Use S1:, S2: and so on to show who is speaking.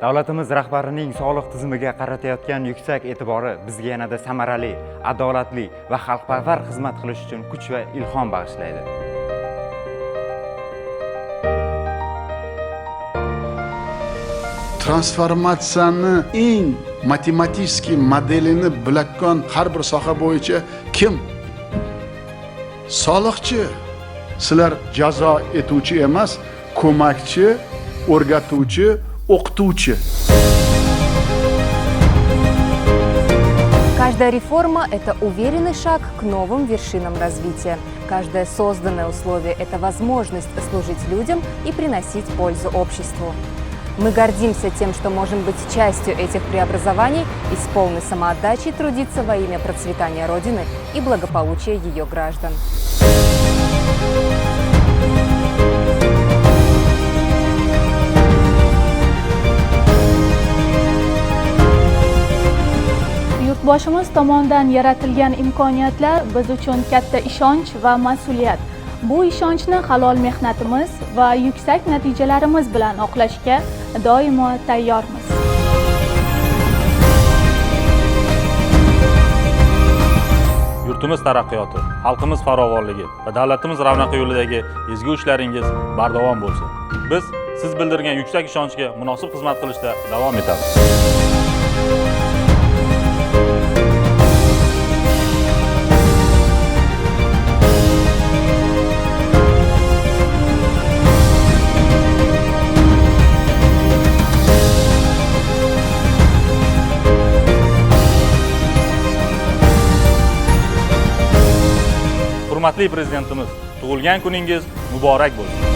S1: Davlatimiz rahbarining soliq tizimiga qaratayotgan yuksak e'tibori bizga yanada samarali, adolatli va xalqparvar xizmat qilish uchun kuch va ilhom bag'ishlaydi.
S2: Transformatsiyani eng matematik modelini bilakon har bir soha bo'yicha kim? Soliqchi. Sizlar jazo etuvchi emas, ko'makchi, o'rgatuvchi, o'qituvchi.
S3: Каждая реформа – это уверенный шаг к новым вершинам развития. Каждое созданное условие – это возможность служить людям и приносить пользу обществу. Мы гордимся тем, что можем быть частью этих преобразований и с полной самоотдачей трудиться во имя процветания Родины и благополучия ее граждан.
S4: Yurtboshimiz tomonidan yaratilgan imkoniyatlar biz uchun katta ishonch va mas'uliyat. Bu ishonchni halol mehnatimiz va yuksak natijalarimiz bilan oqlashga doimo tayyormiz.
S5: Yurtimiz taraqqiyoti, xalqimiz farovonligi va davlatimiz ravnaqi yo'lidagi ezgu ishlaringiz bardavom bo'lsin. Biz siz bildirgan yuksak ishonchga munosib xizmat qilishda davom etamiz. Hurmatli prezidentimiz, tug'ilgan kuningiz muborak bo'lsin.